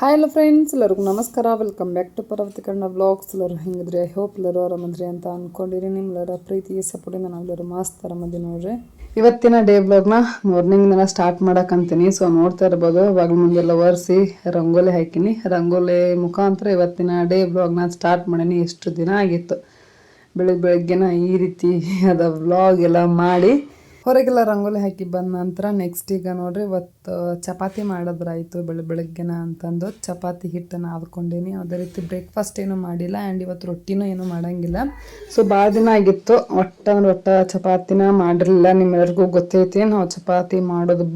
Hi hello friends, ಎಲ್ಲರಿಗೂ ನಮಸ್ಕಾರ. Welcome back to Parvati Kannada vlogs. ಎಲ್ಲರೂ ಹೆಂಗಿದ್ರಿ? ಐ ಹೋಪ್ ಎಲ್ಲರೂ ಆರಾಮದ್ರಿ ಅಂತ ಅಂದ್ಕೊಂಡಿರಿ. ನಿಮ್ಮೆಲ್ಲರ ಪ್ರೀತಿ ಸಪೋರ್ಟಿಂದ ನಾವೆಲ್ಲರೂ ಮಸ್ತ್ ಆರಾಮದಿ ನೋಡ್ರಿ. ಇವತ್ತಿನ ಡೇ ವ್ಲಾಗ್ನ ಮಾರ್ನಿಂಗ್ನ ಸ್ಟಾರ್ಟ್ ಮಾಡಕ್ಕಂತೀನಿ. ಸೊ ನೋಡ್ತಾ ಇರ್ಬೋದು, ಬಾಗಿಲು ಮುಂದೆಲ್ಲ ಒರೆಸಿ ರಂಗೋಲಿ ಹಾಕಿನಿ. ರಂಗೋಲಿ ಮುಖಾಂತರ ಇವತ್ತಿನ ಡೇ ವ್ಲಾಗ್ನ ಸ್ಟಾರ್ಟ್ ಮಾಡೀನಿ. ಎಷ್ಟು ದಿನ ಆಗಿತ್ತು ಬೆಳಗ್ಗೆನ ಈ ರೀತಿ ಅದ ವ್ಲಾಗ್ ಎಲ್ಲ ಮಾಡಿ ಹೊರಗೆಲ್ಲ ರಂಗೋಲಿ ಹಾಕಿ ಬಂದ ನಂತರ ನೆಕ್ಸ್ಟ್ ಈಗ ನೋಡ್ರಿ, ಇವತ್ತು ಚಪಾತಿ ಮಾಡಿದ್ರಾಯ್ತು ಬೆಳಗ್ಗೆನ ಅಂತಂದು ಚಪಾತಿ ಹಿಟ್ಟನ್ನು ಹಾಕ್ಕೊಂಡೀನಿ. ಅದೇ ರೀತಿ ಬ್ರೇಕ್ಫಾಸ್ಟ್ ಏನೂ ಮಾಡಿಲ್ಲ ಆ್ಯಂಡ್ ಇವತ್ತು ರೊಟ್ಟಿನೂ ಏನೂ ಮಾಡೋಂಗಿಲ್ಲ. ಸೊ ಭಾಳ ದಿನ ಆಗಿತ್ತು ಒಟ್ಟ ಚಪಾತಿನ ಮಾಡಿರಲಿಲ್ಲ. ನಿಮ್ಮೆಲ್ಲರಿಗೂ ಗೊತ್ತೈತಿ ನಾವು ಚಪಾತಿ ಮಾಡೋದು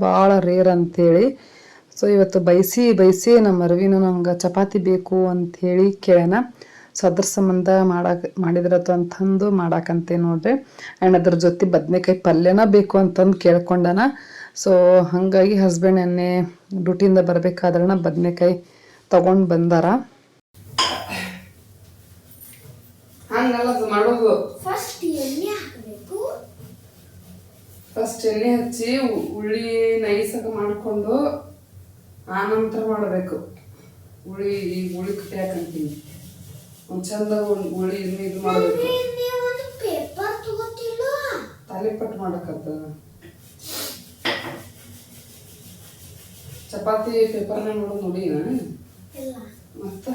ಭಾಳ ರೇರ್ ಅಂಥೇಳಿ. ಸೊ ಇವತ್ತು ಬಯಸಿ ನಮ್ಮ ಅರವಿನೂ ನಂಗೆ ಚಪಾತಿ ಬೇಕು ಅಂಥೇಳಿ ಕೇಳೋಣ. ಸೊ ಅದ್ರ ಸಂಬಂಧ ಮಾಡಿದ್ರತ್ತು ಅಂತಂದು ಮಾಡಾಕಂತೆ ನೋಡ್ರಿ. ಆ್ಯಂಡ್ ಅದ್ರ ಜೊತೆ ಬದನೆಕಾಯಿ ಪಲ್ಯನ ಬೇಕು ಅಂತಂದು ಕೇಳ್ಕೊಂಡನ. ಸೊ ಹಾಗಾಗಿ ಹಸ್ಬೆಂಡ್ ಎಣ್ಣೆ ಡ್ಯೂಟಿಯಿಂದ ಬರಬೇಕಾದ್ರನ ಬದನೆಕಾಯಿ ತಗೊಂಡು ಬಂದಾರ. ಹಂಗಲ್ಲ ಮಾಡೋದು, ಫಸ್ಟ್ ಎಣ್ಣೆ ಹಚ್ಚಿ ಉಳ್ಳಿ ನೈಸಾಗಿ ಮಾಡಿಕೊಂಡು ಆನಂತರ ಮಾಡಬೇಕು. ಉಳ್ಳಿ ಕಟ್ಟಿ ಹಾಕಂತೀನಿ ಒಂದು ಚಂದ ಉಳ್ಳಿ ಇದು ಮಾಡಬೇಕು. ತಾಲಿಪಟ್ಟು ಮಾಡಕತ್ತ ಚಪಾತಿ ಪೇಪರ್ನ ನೋಡೋದು ನೋಡಿ ಮತ್ತೆ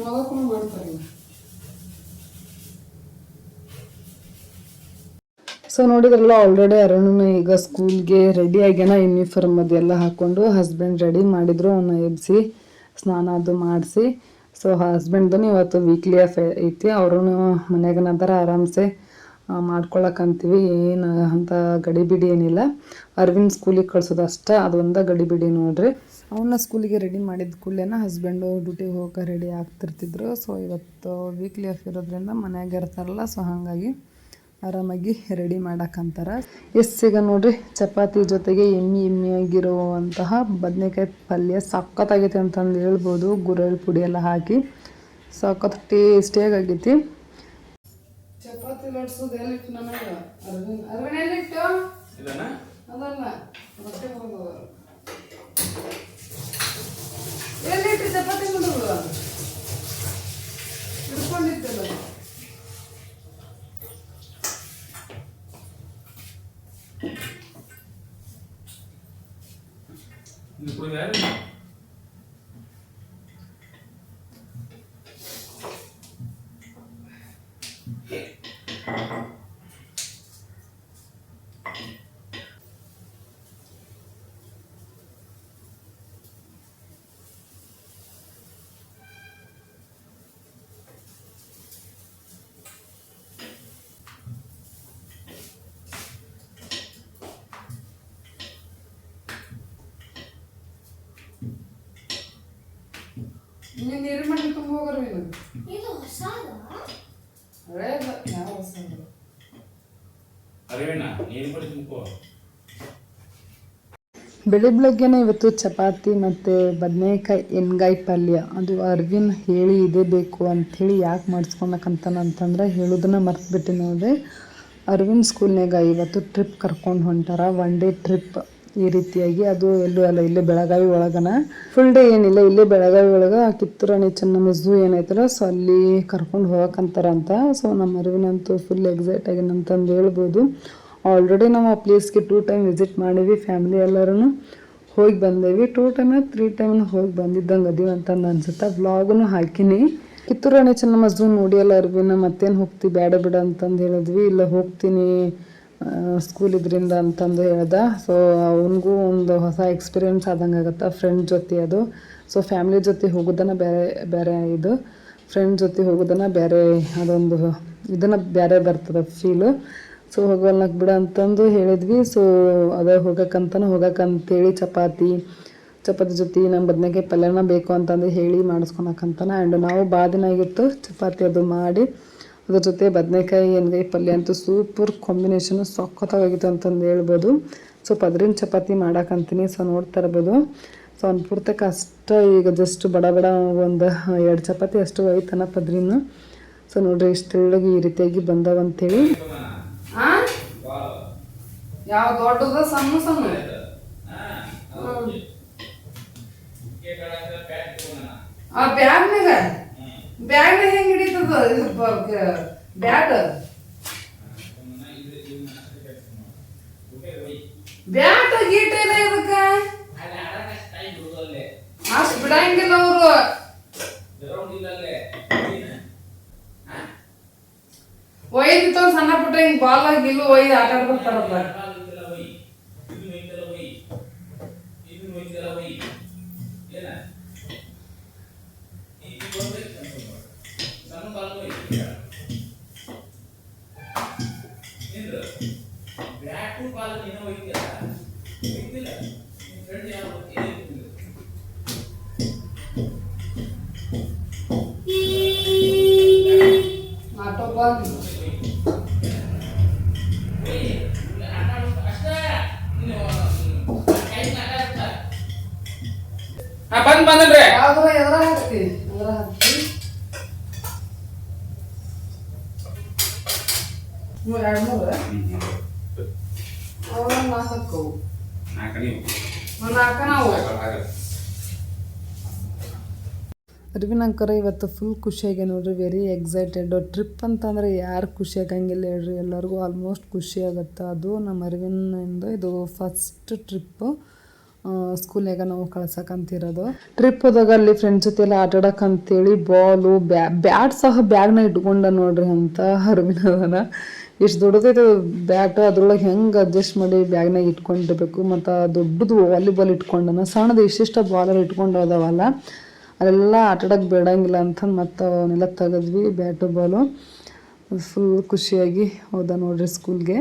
ಮೋದಕ ಮಾಡ್ತಾರಲ್ಲ. ಸೊ ನೋಡಿದ್ರಲ್ಲ, ಆಲ್ರೆಡಿ ಅರುಣನ ಈಗ ಸ್ಕೂಲ್ಗೆ ರೆಡಿ ಆಗ್ಯಾನ. ಯೂನಿಫಾರ್ಮ್ ಅದೆಲ್ಲ ಹಾಕ್ಕೊಂಡು ಹಸ್ಬೆಂಡ್ ರೆಡಿ ಮಾಡಿದ್ರು. ಅವನ್ನ ಎಬ್ಸಿ ಸ್ನಾನ ಅದು ಮಾಡಿಸಿ. ಸೊ ಹಸ್ಬೆಂಡ್ದು ಇವತ್ತು ವೀಕ್ಲಿ ಆಫ್ ಐತಿ. ಅವರು ಮನ್ಯಾಗನಂತರ ಆರಾಮ್ಸೆ ಮಾಡ್ಕೊಳಕ್ಕಂತೀವಿ. ಏನು ಅಂತ ಗಡಿಬಿಡಿ ಏನಿಲ್ಲ. ಅರವಿಂದ್ ಸ್ಕೂಲಿಗೆ ಕಳ್ಸೋದು ಅಷ್ಟೇ, ಅದೊಂದು ಗಡಿಬಿಡಿ ನೋಡ್ರಿ. ಅವನ್ನ ಸ್ಕೂಲಿಗೆ ರೆಡಿ ಮಾಡಿದ ಕೂಡಲೇನ ಹಸ್ಬೆಂಡು ಡ್ಯೂಟಿಗೆ ಹೋಗಕ್ಕೆ ರೆಡಿ ಆಗ್ತಿರ್ತಿದ್ರು. ಸೊ ಇವತ್ತು ವೀಕ್ಲಿ ಆಫ್ ಇರೋದ್ರಿಂದ ಮನ್ಯಾಗ ಇರ್ತಾರಲ್ಲ, ಸೊ ಹಾಗಾಗಿ ಆರಾಮಾಗಿ ರೆಡಿ ಮಾಡಕ್ಕಂತಾರ. ಈಗ ನೋಡ್ರಿ, ಚಪಾತಿ ಜೊತೆಗೆ ಎಮ್ಮಿಯಾಗಿರುವಂತಹ ಬದನೆಕಾಯಿ ಪಲ್ಯ ಸಖತ್ತಾಗೈತಿ ಅಂತಂದು ಹೇಳ್ಬೋದು. ಗುರೆಳ್ ಪುಡಿ ಎಲ್ಲ ಹಾಕಿ ಸಖತ್ ಟೇಸ್ಟಿಯಾಗಿ ಆಗೈತಿ. ಚಪಾತಿ ಲಡ್ಸೋದು ಎಲ್ಲಿಟ್ಟು ನನಗೆ ಅರವಿಂದ್ ಎಲ್ಲಿಟ್ಟು ಅದಲ್ಲ ಎಲ್ಲಿಟ್ಟು ಚಪಾತಿ ಮಾಡೋದು ಹಿಡ್ಕೊಂಡಿದ್ದಲ್ಲ. ನೀರು ಮಾಡಿ ತುಂಬ ಹೋಗೋರು ಬೆಳಗ್ಗೆನೆ ಇವತ್ತು ಚಪಾತಿ ಮತ್ತು ಬದನೆಕಾಯಿ ಎಣ್ಗಾಯಿ ಪಲ್ಯ. ಅದು ಅರವಿಂದ್ ಹೇಳಿ ಇದೇ ಬೇಕು ಅಂಥೇಳಿ ಯಾಕೆ ಮಾಡಿಸ್ಕೊಳಕಂತಂದ್ರೆ ಹೇಳೋದನ್ನ ಮರ್ತ್ಬಿಟ್ಟು ನೋಡ್ರಿ. ಅರವಿಂದ್ ಸ್ಕೂಲ್ನಾಗ ಇವತ್ತು ಟ್ರಿಪ್ ಕರ್ಕೊಂಡು ಹೊಂಟಾರ, 1 ಡೇ ಟ್ರಿಪ್ ಈ ರೀತಿಯಾಗಿ. ಅದು ಎಲ್ಲೂ ಅಲ್ಲ, ಇಲ್ಲೇ ಬೆಳಗಾವಿ ಒಳಗನ ಫುಲ್ ಡೇ ಏನಿಲ್ಲ, ಇಲ್ಲೇ ಬೆಳಗಾವಿ ಒಳಗೆ ಕಿತ್ತೂರಾಣಿ ಚೆನ್ನಮ್ಮ ಝೂ ಏನೈತಲ್ಲ, ಸೊ ಅಲ್ಲಿ ಕರ್ಕೊಂಡು ಹೋಗಕ್ಕಂತಾರಂತ. ಸೊ ನಮ್ಮ ಅರಿವಿನಂತೂ ಫುಲ್ ಎಕ್ಸೈಟ್ ಆಗಿನಂತಂದು ಹೇಳ್ಬೋದು. ಆಲ್ರೆಡಿ ನಾವು ಆ ಪ್ಲೇಸ್ಗೆ 2 ಟೈಮ್ ವಿಸಿಟ್ ಮಾಡೀವಿ. ಫ್ಯಾಮಿಲಿ ಎಲ್ಲರೂ ಹೋಗಿ ಬಂದೇವಿ. 2 ಟೈಮ್ 3 ಟೈಮ್ ಹೋಗಿ ಬಂದಿದ್ದಂಗೆ ಅದೀವಿ ಅಂತಂದು ಅನ್ಸುತ್ತೆ. ವ್ಲಾಗನ್ನು ಹಾಕಿನಿ. ಕಿತ್ತೂರಾಣಿ ಚೆನ್ನಮ್ಮ ಝೂ ನೋಡಿ ಅಲ್ಲ ಅರವಿನ, ಮತ್ತೇನು ಹೋಗ್ತೀವಿ ಬೇಡ ಬಿಡ ಅಂತಂದು ಹೇಳಿದ್ವಿ. ಇಲ್ಲ ಹೋಗ್ತೀನಿ ಸ್ಕೂಲ್ ಇದರಿಂದ ಅಂತಂದು ಹೇಳ್ದ. ಸೊ ಅವನಿಗೂ ಒಂದು ಹೊಸ ಎಕ್ಸ್ಪೀರಿಯೆನ್ಸ್ ಆದಂಗೆ ಆಗುತ್ತೆ ಫ್ರೆಂಡ್ ಜೊತೆ ಅದು. ಸೊ ಫ್ಯಾಮಿಲಿ ಜೊತೆ ಹೋಗೋದನ್ನು ಬೇರೆ ಇದು, ಫ್ರೆಂಡ್ ಜೊತೆ ಹೋಗೋದನ್ನು ಬೇರೆ, ಅದೊಂದು ಇದನ್ನು ಬೇರೆ ಬರ್ತದೆ ಫೀಲು. ಸೊ ಹೋಗೋಲ್ಲಕ್ಕೆ ಬಿಡ ಅಂತಂದು ಹೇಳಿದ್ವಿ. ಸೊ ಅದೇ ಹೋಗಕ್ಕಂತೇಳಿ ಚಪಾತಿ ಜೊತೆ ನಮ್ಮ ಬದನೆಕಾಯಿ ಪಲ್ಯನ ಬೇಕು ಅಂತಂದು ಹೇಳಿ ಮಾಡಿಸ್ಕೊಳಕ್ಕಂತಾನೆ. ಆ್ಯಂಡ್ ನಾವು ಭಾಳ ದಿನ ಆಗಿತ್ತು ಚಪಾತಿ ಅದು ಮಾಡಿ, ಅದ್ರ ಜೊತೆ ಬದನೆಕಾಯಿ ಎಣ್ಗಾಯಿ ಪಲ್ಯ ಅಂತೂ ಸೂಪರ್ ಕಾಂಬಿನೇಷನು, ಸಖತ್ತಾಗಿತ್ತು ಅಂತಂದು ಹೇಳ್ಬೋದು. ಸೊ ಪದ್ರಿನ ಚಪಾತಿ ಮಾಡಕ್ಕಂತೀನಿ. ಸೊ ನೋಡ್ತಾ ಇರ್ಬೋದು. ಸೊ ಅವ್ನು ಪೂರ್ತಕ್ಕೆ ಅಷ್ಟು ಈಗ ಜಸ್ಟ್ ಬಡ ಬಡ ಒಂದು 2 ಚಪಾತಿ ಅಷ್ಟು ಐತನ ಪದ್ರಿನ. ಸೊ ನೋಡ್ರಿ ಇಷ್ಟು ತೆಳ್ಳಗೆ ಈ ರೀತಿಯಾಗಿ ಬಂದವಂತೇಳಿ. ಯಾವ ದೊಡ್ಡದ ಸಣ್ಣ ಸಣ್ಣ ಆ ಬ್ಯಾಗ್ನಾಗ ಹೆಂಗ್ ಹಿಡಿತದ ಬ್ಯಾಟ್ ಬ್ಯಾಟ್ ಗೀಟ ಇಲ್ಲ ಇದಕ್ಕ ಅಷ್ಟು ಬಿಡಂಗಿಲ್ಲ ಅವರು. ಒಯ್ದಿತ್ತು ಸಣ್ಣ ಪುಟ್ಟ ಹಿಂಗ್ ಬಾಲ್ ಗಿಲ್ಲು ಒಯ್ದು ಆಟ ಆಡ್ಬಿಡ್ತಾರಪ್ಪ. ಆಟೋ ಬಂದ್ ಬಂದ್ರಿ ಯಾವ್ದ್ರ ಎದ್ರ ಹಾಕ್ತಿ ಅರ್ವಿನ್ ಅಂಕರ್ ಇವತ್ತು ಫುಲ್ ಖುಷಿಯಾಗಿ ನೋಡ್ರಿ, ವೆರಿ ಎಕ್ಸೈಟೆಡ್. ಟ್ರಿಪ್ ಅಂತಂದ್ರೆ ಯಾರು ಖುಷಿ ಆಗಂಗಿಲ್ಲ ಹೇಳ್ರಿ, ಎಲ್ಲರಿಗೂ ಆಲ್ಮೋಸ್ಟ್ ಖುಷಿ ಆಗುತ್ತೆ. ಅದು ನಮ್ಮ ಅರ್ವಿನಿಂದ ಇದು ಫಸ್ಟ್ ಟ್ರಿಪ್ಪು ಸ್ಕೂಲ್ನಾಗ ನಾವು ಕಳ್ಸಕ್ಕಂತಿರೋದು. ಟ್ರಿಪ್ ಹೋದಾಗ ಅಲ್ಲಿ ಫ್ರೆಂಡ್ಸ್ ಜೊತೆ ಎಲ್ಲ ಆಟ ಆಡಕ್ಕಂತೇಳಿ ಬಾಲು ಬ್ಯಾಟ್ ಸಹ ಬ್ಯಾಗ್ನ ಇಟ್ಕೊಂಡ ನೋಡ್ರಿ ಅಂತ ಅರ್ವಿನ್ ಅದನ. ಎಷ್ಟು ದೊಡ್ಡದೈತೆ ಬ್ಯಾಟ್, ಅದ್ರೊಳಗೆ ಹೆಂಗೆ ಅಡ್ಜಸ್ಟ್ ಮಾಡಿ ಬ್ಯಾಗ್ನಾಗ ಇಟ್ಕೊಂಡಿರ್ಬೇಕು. ಮತ್ತು ದೊಡ್ಡದು ವಾಲಿಬಾಲ್ ಇಟ್ಕೊಂಡನ, ಸಣ್ಣದು ಇಷ್ಟಿಷ್ಟ ಬಾಲಲ್ಲಿ ಇಟ್ಕೊಂಡು ಹೋದವಲ್ಲ ಅಲ್ಲೆಲ್ಲ ಆಟಾಡಕ್ಕೆ ಬೇಡಂಗಿಲ್ಲ ಅಂತಂದು ಮತ್ತು ಅವನ್ನೆಲ್ಲ ತೆಗೆದ್ವಿ ಬ್ಯಾಟು ಬಾಲು. ಫುಲ್ ಖುಷಿಯಾಗಿ ಹೋದ ನೋಡ್ರಿ ಸ್ಕೂಲ್ಗೆ.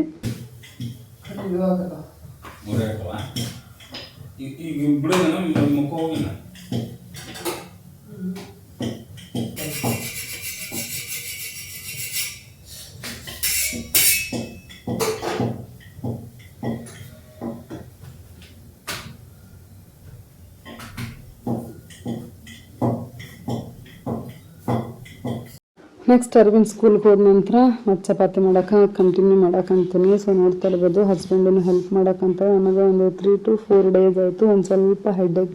ನೆಕ್ಸ್ಟ್ ಅರ್ವಿನ್ ಸ್ಕೂಲ್ಗೆ ಹೋದ ನಂತರ ಮತ್ತು ಚಪಾತಿ ಮಾಡೋಕೆ ಕಂಟಿನ್ಯೂ ಮಾಡಕ್ಕಂತೀನಿ. ಸೊ ನೋಡ್ತಾ ಇರ್ಬೋದು ಹಸ್ಬೆಂಡನ್ನು ಹೆಲ್ಪ್ ಮಾಡೋಕ್ಕಂತ. ನನಗೆ ಒಂದು 3 to 4 days ಆಯಿತು. ಒಂದು ಸ್ವಲ್ಪ ಹೆಡ್ಏಕ್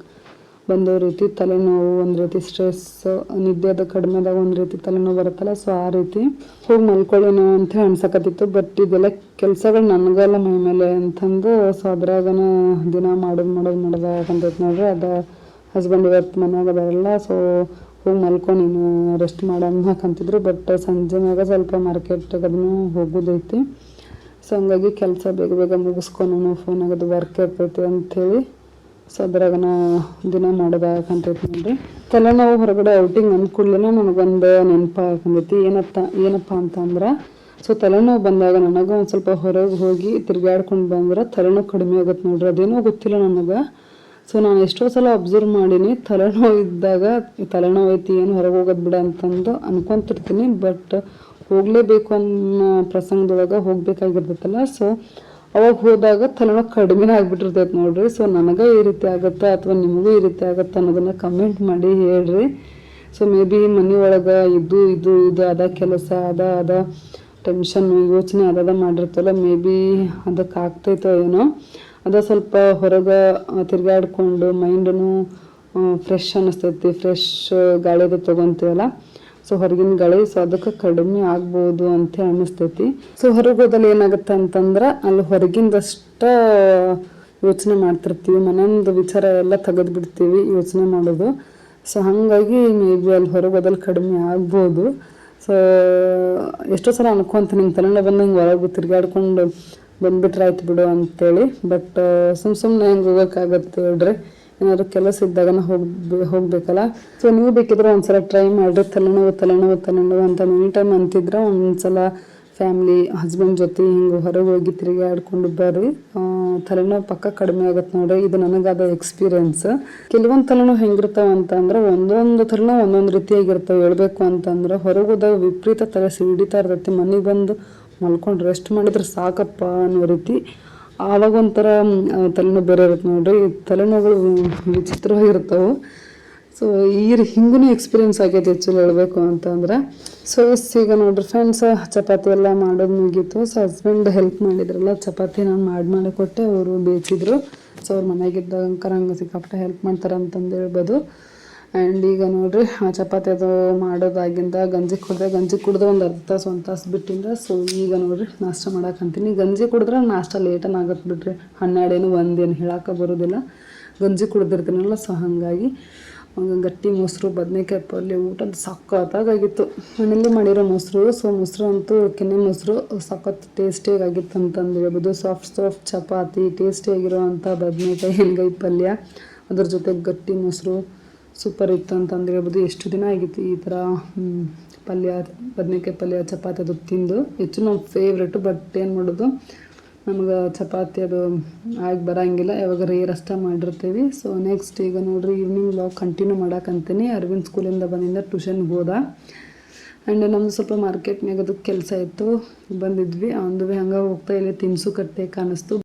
ಬಂದೋ ರೀತಿ, ತಲೆನೋವು, ಒಂದು ರೀತಿ ಸ್ಟ್ರೆಸ್, ನಿದ್ದೆ ಅದು ಕಡಿಮೆ ಆದಾಗ ಒಂದು ರೀತಿ ತಲೆನೋವು ಬರುತ್ತಲ್ಲ, ಸೊ ಆ ರೀತಿ ಹೋಗಿ ಮಲ್ಕೊಳ್ಳೇನೋ ಅಂತ ಅನ್ಸಕತ್ತಿತ್ತು. ಬಟ್ ಇದೆಲ್ಲ ಕೆಲಸಗಳು ನನಗೆಲ್ಲ ಮೈ ಮೇಲೆ ಅಂತಂದು ಸೊ ಅದ್ರಾಗನ ದಿನ ಮಾಡೋದಾಗಂತೈತೆ ನೋಡ್ರಿ. ಅದು ಹಸ್ಬೆಂಡ್ ಇವತ್ತು ಮನ್ಯಾಗ ಅದಾರಲ್ಲ, ಸೊ ಹೋಗಿ ಮಲ್ಕೊಂಡು ನೀನು ರೆಸ್ಟ್ ಮಾಡಂತಂತಿದ್ರು. ಬಟ್ ಸಂಜೆ ಮ್ಯಾಗ ಸ್ವಲ್ಪ ಮಾರ್ಕೆಟ್ಗದೂ ಹೋಗೋದೈತಿ. ಸೊ ಹಂಗಾಗಿ ಕೆಲಸ ಬೇಗ ಬೇಗ ಮುಗಿಸ್ಕೊಂಡು ಫೋನಾಗದು ವರ್ಕ್ ಇರ್ತೈತಿ ಅಂಥೇಳಿ ಸೊ ಅದ್ರಾಗನ ದಿನ ಮಾಡೋದಾಗಂತೈತಿ ನೋಡ್ರಿ. ತಲೆನೋವು ಹೊರಗಡೆ ಔಟಿಂಗ್ ಅಂದ್ಕೂಡ್ಲೇನೆ ನನಗೊಂದು ನೆನಪಾಗಂತೈತಿ. ಏನಪ್ಪ ಅಂತಂದ್ರೆ ಸೊ ತಲೆನೋವು ಬಂದಾಗ ನನಗೆ ಒಂದು ಸ್ವಲ್ಪ ಹೊರಗೆ ಹೋಗಿ ತಿರ್ಗಾಡ್ಕೊಂಡು ಬಂದ್ರೆ ತಲೆನೋವು ಕಡಿಮೆ ಆಗುತ್ತೆ ನೋಡ್ರಿ. ಅದೇನೋ ಗೊತ್ತಿಲ್ಲ ನನಗೆ. ಸೊ ನಾನು ಎಷ್ಟೋ ಸಲ ಅಬ್ಸರ್ವ್ ಮಾಡೀನಿ, ತಲೆನೋವು ಇದ್ದಾಗ ತಲೆನೋವು ಐತಿ ಏನು ಹೊರಗೆ ಹೋಗೋದು ಬಿಡ ಅಂತಂದು ಅನ್ಕೊತಿರ್ತೀನಿ. ಬಟ್ ಹೋಗಲೇಬೇಕು ಅನ್ನೋ ಪ್ರಸಂಗದೊಳಗೆ ಹೋಗ್ಬೇಕಾಗಿರ್ತೈತಲ್ಲ, ಸೊ ಅವಾಗ ಹೋದಾಗ ತಲೆನೋವು ಕಡಿಮೆ ಆಗಿಬಿಟ್ಟಿರ್ತೈತೆ ನೋಡ್ರಿ. ಸೊ ನನಗೆ ಈ ರೀತಿ ಆಗುತ್ತಾ ಅಥವಾ ನಿಮಗೂ ಈ ರೀತಿ ಆಗುತ್ತಾ ಅನ್ನೋದನ್ನು ಕಮೆಂಟ್ ಮಾಡಿ ಹೇಳ್ರಿ. ಸೊ ಮೇ ಬಿ ಮನೆ ಒಳಗೆ ಇದು ಅದ ಕೆಲಸ ಅದ ಟೆನ್ಷನ್ ಯೋಚನೆ ಅದ ಮಾಡಿರ್ತಲ್ಲ, ಮೇ ಬಿ ಅದಕ್ಕೆ ಆಗ್ತೈತೋ ಏನೋ. ಅದ ಸ್ವಲ್ಪ ಹೊರಗೆ ತಿರ್ಗಾಡ್ಕೊಂಡು ಮೈಂಡನ್ನು ಫ್ರೆಶ್ ಅನ್ನಿಸ್ತೈತಿ, ಫ್ರೆಶ್ ಗಾಳಿದು ತೊಗೊತೀವಲ್ಲ, ಸೊ ಹೊರಗಿನ ಗಾಳಿ, ಸೊ ಅದಕ್ಕೆ ಕಡಿಮೆ ಆಗ್ಬೋದು ಅಂತ ಅನ್ನಿಸ್ತೈತಿ. ಸೊ ಹೊರಗೆ ಹೋದಲ್ಲಿ ಏನಾಗುತ್ತೆ ಅಂತಂದ್ರೆ ಅಲ್ಲಿ ಹೊರಗಿಂದಷ್ಟು ಯೋಚನೆ ಮಾಡ್ತಿರ್ತೀವಿ, ಮನೆಯೊಂದು ವಿಚಾರ ಎಲ್ಲ ತೆಗೆದುಬಿಡ್ತೀವಿ ಯೋಚನೆ ಮಾಡೋದು. ಸೊ ಹಾಗಾಗಿ ಮೇ ಬಿ ಅಲ್ಲಿ ಹೊರಗೆ ಹೋದಲ್ಲಿ ಕಡಿಮೆ ಆಗ್ಬೋದು. ಸೊ ಎಷ್ಟೋ ಸಲ ಅನ್ಕೊಂತೀನಿ ಹಿಂಗೆ ತಲೆನೋವು ಬಂದು ಹಿಂಗೆ ಹೊರಗೆ ತಿರ್ಗಾಡ್ಕೊಂಡು ಬಂದುಬಿಟ್ರೆ ಆಯ್ತು ಬಿಡು ಅಂತೇಳಿ. ಬಟ್ ಸುಮ್ಮನೆ ಹೆಂಗೆ ಹೋಗೋಕ್ಕಾಗತ್ತೆ ಹೇಳ್ರಿ, ಏನಾದ್ರು ಕೆಲಸ ಇದ್ದಾಗನ ಹೋಗ್ಬೇಕಲ್ಲ. ಸೊ ನೀವು ಬೇಕಿದ್ರೆ ಒಂದ್ಸಲ ಟ್ರೈ ಮಾಡಿರಿ. ತಲೆನೋವು ಅಂತ ಎನಿ ಟೈಮ್ ಅಂತಿದ್ರೆ ಒಂದ್ಸಲ ಫ್ಯಾಮ್ಲಿ ಹಸ್ಬೆಂಡ್ ಜೊತೆ ಹಿಂಗೆ ಹೊರಗೆ ಹೋಗಿ ತಿರುಗಾಡ್ಕೊಂಡು ಬರ್ರಿ, ತಲೆನೋವು ಪಕ್ಕ ಕಡಿಮೆ ಆಗುತ್ತೆ ನೋಡ್ರಿ. ಇದು ನನಗಾದ ಎಕ್ಸ್ಪೀರಿಯೆನ್ಸ್. ಕೆಲವೊಂದು ತಲೆನೋವು ಹೆಂಗಿರ್ತಾವೆ ಅಂತಂದ್ರೆ ಒಂದೊಂದು ತಲೆನೋವು ಒಂದೊಂದು ರೀತಿಯಾಗಿರ್ತಾವೆ. ಹೇಳ್ಬೇಕು ಅಂತಂದ್ರೆ ಹೊರಗೆ ಹೋದಾಗ ವಿಪರೀತ ತಲೆ ಸಿಡಿತಾ ಇರ್ತೈತಿ, ಮನೆಗೆ ಬಂದು ಮಲ್ಕೊಂಡು ರೆಸ್ಟ್ ಮಾಡಿದ್ರೆ ಸಾಕಪ್ಪ ಅನ್ನೋ ರೀತಿ ಆವಾಗ ಒಂಥರ ತಲೆನೋವು ಬೇರೆ ಇರುತ್ತೆ ನೋಡ್ರಿ. ತಲೆನೋವುಗಳು ವಿಚಿತ್ರವಾಗಿರ್ತಾವೆ. ಸೊ ಹಿಂಗೂ ಎಕ್ಸ್ಪೀರಿಯೆನ್ಸ್ ಆಗೈತೆ ಆ್ಯಕ್ಚುಲಿ ಹೇಳಬೇಕು ಅಂತಂದ್ರೆ. ಸೊ ಈಗ ನೋಡ್ರಿ ಫ್ರೆಂಡ್ಸ್, ಚಪಾತಿ ಎಲ್ಲ ಮಾಡೋದು ಮುಗೀತು. ಸೊ ಹಸ್ಬೆಂಡ್ ಹೆಲ್ಪ್ ಮಾಡಿದ್ರಲ್ಲ, ಚಪಾತಿ ನಾನು ಮಾಡಿ ಕೊಟ್ಟೆ, ಅವರು ಬೇಯಿಸಿದ್ರು. ಸೊ ಅವ್ರು ಮನೆಗಿದ್ದಾಗ ಹಂಗೆ ಸಿಕ್ಕಾಪಟ್ಟೆ ಹೆಲ್ಪ್ ಮಾಡ್ತಾರೆ ಅಂತಂದು ಹೇಳ್ಬೋದು. ಆ್ಯಂಡ್ ಈಗ ನೋಡ್ರಿ ಆ ಚಪಾತಿ ಅದು ಮಾಡೋದಾಗಿಂದ ಗಂಜಿ ಕುಡಿದ್ರೆ ಒಂದು ಅರ್ಧ ತಾಸು 1 ತಾಸು ಬಿಟ್ಟಿಂದ. ಸೊ ಈಗ ನೋಡ್ರಿ ನಾಷ್ಟ ಮಾಡಕ್ಕಂತೀನಿ. ಗಂಜಿ ಕುಡಿದ್ರೆ ನಾಷ್ಟ ಲೇಟನ್ನು ಆಗತ್ತೆ ಬಿಡ್ರಿ, 12 1 ಹೇಳಕ್ಕೆ ಬರೋದಿಲ್ಲ. ಗಂಜಿ ಕುಡ್ದಿರ್ತೀನಲ್ಲ, ಸೊ ಹಾಗಾಗಿ ಗಟ್ಟಿ ಮೊಸರು, ಬದನೆಕಾಯಿ ಪಲ್ಯ, ಊಟದ ಸಖತ್ತಾಗಿತ್ತು. ಮನೇಲಿ ಮಾಡಿರೋ ಮೊಸರು. ಸೊ ಮೊಸರು ಅಂತೂ ಕೆನೆ ಮೊಸರು ಸಖತ್ ಟೇಸ್ಟಿಯಾಗಿತ್ತು ಅಂತಂದು ಹೇಳ್ಬೋದು. ಸಾಫ್ಟ್ ಚಪಾತಿ, ಟೇಸ್ಟಿಯಾಗಿರೋವಂಥ ಬದನೆಕಾಯಿ ಎಣ್ಗಾಯಿ ಪಲ್ಯ, ಅದ್ರ ಜೊತೆ ಗಟ್ಟಿ ಮೊಸರು ಸೂಪರ್ ಇತ್ತು ಅಂತಂದು ಹೇಳ್ಬೋದು. ಎಷ್ಟು ದಿನ ಆಗಿತ್ತು ಈ ಥರ ಪಲ್ಯ, ಬದನೆಕಾಯಿ ಪಲ್ಯ, ಚಪಾತಿ ಅದು ತಿಂದು. ಹೆಚ್ಚು ನಮ್ಮ ಫೇವ್ರೆಟು. ಬಟ್ ಏನು ಮಾಡೋದು, ನಮಗೆ ಚಪಾತಿ ಅದು ಆಗಿ ಬರೋಂಗಿಲ್ಲ, ಯಾವಾಗ ರೇರ್ ಅಷ್ಟೇ ಮಾಡಿರ್ತೀವಿ. ಸೊ ನೆಕ್ಸ್ಟ್ ಈಗ ನೋಡ್ರಿ ಈವ್ನಿಂಗ್ ವ್ಲಾಗ್ ಕಂಟಿನ್ಯೂ ಮಾಡೋಕ್ಕಂತೀನಿ. ಅರವಿಂದ್ ಸ್ಕೂಲಿಂದ ಬಂದಿಂದ ಟ್ಯೂಷನ್ಗೆ ಹೋದ. ಆ್ಯಂಡ್ ನಮ್ಮದು ಸ್ವಲ್ಪ ಮಾರ್ಕೆಟ್ನಾಗ ಅದಕ್ಕೆ ಕೆಲಸ ಇತ್ತು, ಬಂದಿದ್ವಿ. ಅಂದುವೆ ಹಂಗೆ ಹೋಗ್ತಾ ಇಲ್ಲಿ ತಿನಿಸು ಕಟ್ಟೆ ಕಾಣಿಸ್ತು.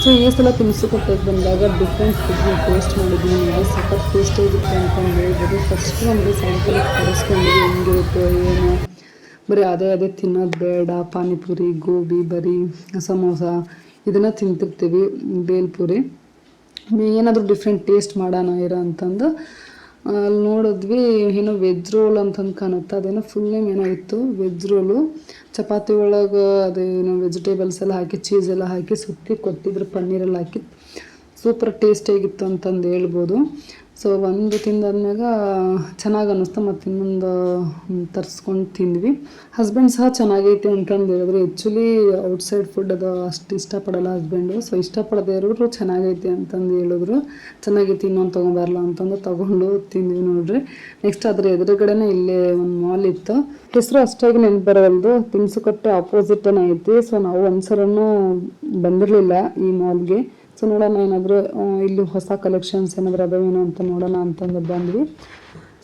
ಸೊ ಈ ಸಲ ತಿನಿಸು ಕಟ್ಟೆಗೆ ಬಂದಾಗ ಡಿಫ್ರೆಂಟ್ ಫುಡ್ನ ಟೇಸ್ಟ್ ಮಾಡಿದ್ವಿ. ನಾವು ಸಖತ್ ಟೇಸ್ಟಿಯಾಗಿತ್ತು ಅಂತಂದು ಹೇಳ್ಬೋದು. ಫಸ್ಟ್ ನಮಗೆ ಸ್ಯಾಂಪಲ್ ತರಿಸ್ಕೊಂಡ್ವಿ ಹೆಂಗಿರುತ್ತೋ ಏನು. ಬರೀ ಅದೇ ತಿನ್ನೋದು ಬೇಡ. ಪಾನಿಪುರಿ, ಗೋಬಿ, ಬರೀ ಸಮೋಸ ಇದನ್ನು ತಿಂತಿರ್ತೀವಿ, ಬೇಲ್ಪುರಿ. ಏನಾದರೂ ಡಿಫ್ರೆಂಟ್ ಟೇಸ್ಟ್ ಮಾಡೋಣ ಇರೋ ಅಂತಂದು ಅಲ್ಲಿ ನೋಡಿದ್ವಿ. ಏನೋ ವೆಜ್ ರೋಲ್ ಅಂತಂದು ಕಾಣುತ್ತೆ. ಅದೇನೋ ಫುಲ್ ನೇಮ್ ಏನೋ ಇತ್ತು, ವೆಜ್ ರೋಲು. ಚಪಾತಿ ಒಳಗೆ ಅದೇನೋ ವೆಜಿಟೇಬಲ್ಸ್ ಎಲ್ಲ ಹಾಕಿ, ಚೀಸ್ ಎಲ್ಲ ಹಾಕಿ ಸುತ್ತಿ ಕೊಟ್ಟಿದ್ರು, ಪನ್ನೀರೆಲ್ಲ ಹಾಕಿ. ಸೂಪರ್ ಟೇಸ್ಟಿಯಾಗಿತ್ತು ಅಂತಂದು ಹೇಳ್ಬೋದು. ಸೊ ಒಂದು ತಿಂದಾದ್ಮ್ಯಾಗ ಚೆನ್ನಾಗಿ ಅನ್ನಿಸ್ತು. ಮತ್ತು ಇನ್ನೊಂದು ತರಿಸ್ಕೊಂಡು ತಿಂದ್ವಿ. ಹಸ್ಬೆಂಡ್ ಸಹ ಚೆನ್ನಾಗೈತೆ ಅಂತಂದು ಹೇಳಿದ್ರು. ಆ್ಯಕ್ಚುಲಿ ಔಟ್ಸೈಡ್ ಫುಡ್ ಅದು ಅಷ್ಟು ಇಷ್ಟಪಡಲ್ಲ ಹಸ್ಬೆಂಡು. ಸೊ ಇಷ್ಟಪಡದೇ ಇರೋರು ಚೆನ್ನಾಗೈತೆ ಅಂತಂದು ಹೇಳಿದ್ರು. ಚೆನ್ನಾಗೈತಿ, ಇನ್ನೊಂದು ತೊಗೊಂಬರಲ್ಲ ಅಂತಂದು ತೊಗೊಂಡು ತಿಂದ್ವಿ ನೋಡ್ರಿ. ನೆಕ್ಸ್ಟ್ ಅದ್ರ ಎದುರುಗಡೆನೇ ಇಲ್ಲೇ ಒಂದು ಮಾಲ್ ಇತ್ತು. ಹೆಸರು ಅಷ್ಟಾಗಿ ನೆನಪು ಬರೋಲ್ದು. ತಿನಿಸು ಕಟ್ಟೆ ಆಪೋಸಿಟನೇ ಐತಿ. ಸೊ ನಾವು ಒಂದ್ಸರನೂ ಬಂದಿರಲಿಲ್ಲ ಈ ಮಾಲ್ಗೆ. ಸೊ ನೋಡೋಣ ಏನಾದರೂ ಇಲ್ಲಿ ಹೊಸ ಕಲೆಕ್ಷನ್ಸ್ ಏನಾದರೂ ಅದಾವೇನೋ ಅಂತ ನೋಡೋಣ ಅಂತಂದು ಬಂದ್ವಿ.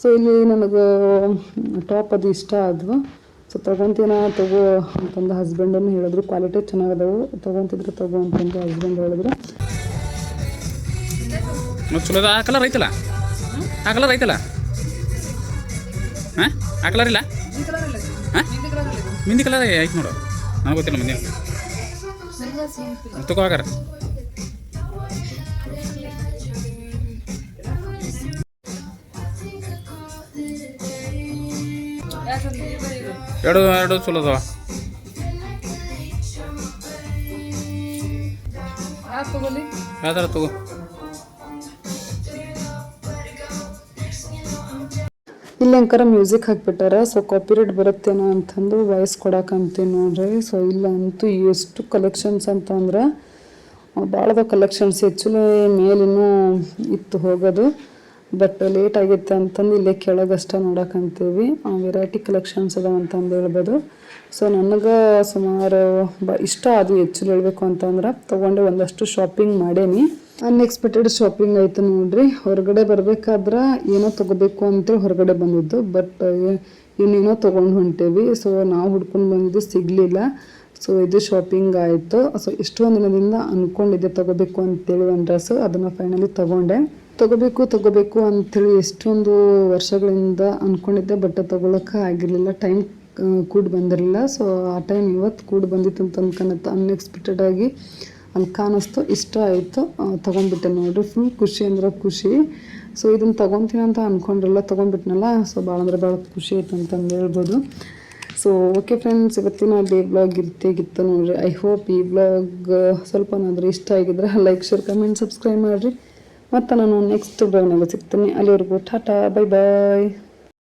ಸೊ ಇಲ್ಲಿ ನನಗೆ ಟಾಪ್ ಅದು ಇಷ್ಟ ಆದವು. ಸೊ ತೊಗೊತೀನ ತಗೋ ಅಂತಂದು ಹಸ್ಬೆಂಡನ್ನು ಹೇಳಿದ್ರು. ಕ್ವಾಲಿಟಿ ಚೆನ್ನಾಗದವು, ತೊಗೊತಿದ್ರೆ ತಗೋ ಅಂತಂದು ಹಸ್ಬೆಂಡ್ ಹೇಳಿದ್ರು. ಚಲೋ ಆ ಕಲರ್ ಐತಲ್ಲ, ಆ ಕಲರ್ ಐತಲ್ಲ, ಹಾಂ ಆ ಕಲರ್ ಇಲ್ಲ, ಹಾಂ ಮಿಂದಿ ಕಲರ್ ಐತೆ ನೋಡು. ನನಗೆ ಗೊತ್ತಿಲ್ಲ ಮಂದಿ ತಗೋ ಹಾಗಾರ. ಎರಡು ಚಲೋ ಅದಾವ. ಯಾವ್ದಾರ ತಗೋ. ಇಲ್ಲಿ ಅಂಕರ ಮ್ಯೂಸಿಕ್ ಹಾಕ್ಬಿಟ್ಟಾರ. ಸೊ ಕಾಪಿರೈಟ್ ಬರುತ್ತೇನೋ ಅಂತಂದು ವಾಯ್ಸ್ ಕೊಡಕ್ಕಂತೀವಿ ನೋಡ್ರಿ. ಸೊ ಇಲ್ಲಂತೂ ಎಷ್ಟು ಕಲೆಕ್ಷನ್ಸ್ ಅಂತಂದ್ರೆ ಭಾಳದ ಕಲೆಕ್ಷನ್ಸ್. ಆ್ಯಕ್ಚುಲಿ ಮೇಲಿನ್ನೂ ಇತ್ತು ಹೋಗೋದು, ಬಟ್ ಲೇಟ್ ಆಗಿತ್ತು ಅಂತಂದು ಇಲ್ಲೇ ಕೆಳಗಷ್ಟೇ ನೋಡಕ್ಕಂತೀವಿ. ವೆರೈಟಿ ಕಲೆಕ್ಷನ್ಸ್ ಅದಾವ ಅಂತಂದು ಹೇಳ್ಬೋದು. ಸೊ ನನಗೆ ಸುಮಾರು ಇಷ್ಟ ಅದು ಆ್ಯಕ್ಚುಲಿ ಹೇಳ್ಬೇಕು ಅಂತಂದ್ರೆ. ತೊಗೊಂಡೆ, ಒಂದಷ್ಟು ಶಾಪಿಂಗ್ ಮಾಡೇನಿ. ಅನ್ಎಕ್ಸ್ಪೆಕ್ಟೆಡ್ ಶಾಪಿಂಗ್ ಆಯಿತು ನೋಡ್ರಿ. ಹೊರಗಡೆ ಬರಬೇಕಾದ್ರೆ ಏನೋ ತೊಗೋಬೇಕು ಅಂತ ಹೊರಗಡೆ ಬಂದಿದ್ದು, ಬಟ್ ಇನ್ನೇನೋ ತೊಗೊಂಡು ಹೊಂಟೇವಿ. ಸೊ ನಾವು ಹುಡ್ಕೊಂಡು ಬಂದಿದ್ದು ಸಿಗಲಿಲ್ಲ. ಸೊ ಇದು ಶಾಪಿಂಗ್ ಆಯಿತು. ಸೊ ಎಷ್ಟೊಂದು ದಿನದಿಂದ ಅಂದ್ಕೊಂಡಿದ್ದೆ ತೊಗೋಬೇಕು ಅಂತೇಳಿ ಒಂದು ಡ್ರೆಸ್ಸು, ಅದನ್ನು ಫೈನಲಿ ತೊಗೊಂಡೆ. ತಗೋಬೇಕು ಅಂಥೇಳಿ ಎಷ್ಟೊಂದು ವರ್ಷಗಳಿಂದ ಅಂದ್ಕೊಂಡಿದ್ದೆ, ಬಟ್ ತೊಗೊಳಕ್ಕೆ ಆಗಿರಲಿಲ್ಲ, ಟೈಮ್ ಕೂಡಿ ಬಂದಿರಲಿಲ್ಲ. ಸೊ ಆ ಟೈಮ್ ಇವತ್ತು ಕೂಡಿ ಬಂದಿತ್ತು ಅಂತ ಅನ್ಕೊಳತ್ತೆ. ಅನ್ಎಕ್ಸ್ಪೆಕ್ಟೆಡಾಗಿ ಅಲ್ಲಿ ಕಾಣಿಸ್ತು, ಇಷ್ಟ ಆಯಿತು, ತೊಗೊಂಡ್ಬಿಟ್ಟೆ ನೋಡಿರಿ. ಫುಲ್ ಖುಷಿ ಅಂದ್ರೆ ಖುಷಿ. ಸೊ ಇದನ್ನು ತೊಗೊತೀನಿ ಅಂತ ಅಂದ್ಕೊಂಡಿರಲಿಲ್ಲ, ತೊಗೊಂಡ್ಬಿಟ್ನಲ್ಲ. ಸೊ ಭಾಳ ಅಂದ್ರೆ ಭಾಳ ಖುಷಿ ಆಯ್ತು ಅಂತಂದು ಹೇಳ್ಬೋದು. ಸೊ ಓಕೆ ಫ್ರೆಂಡ್ಸ್, ಇವತ್ತಿನ ಡೇ ವ್ಲಾಗ್ ಇರ್ತೆಗಿತ್ತು ನೋಡಿರಿ. ಐ ಹೋಪ್ ಈ ವ್ಲಾಗ್ ಸ್ವಲ್ಪನಾದರೂ ಇಷ್ಟ ಆಗಿದ್ರೆ ಲೈಕ್, ಶೇರ್, ಕಮೆಂಟ್, ಸಬ್ಸ್ಕ್ರೈಬ್ ಮಾಡಿರಿ. ಮತ್ತು ನಾನು ನೆಕ್ಸ್ಟ್ ವ್ಲಾಗ್ನಾಗ ಸಿಗ್ತೀನಿ. ಅಲ್ಲಿವರೆಗೂ ಟಾಟಾ, ಬೈ ಬಾಯ್.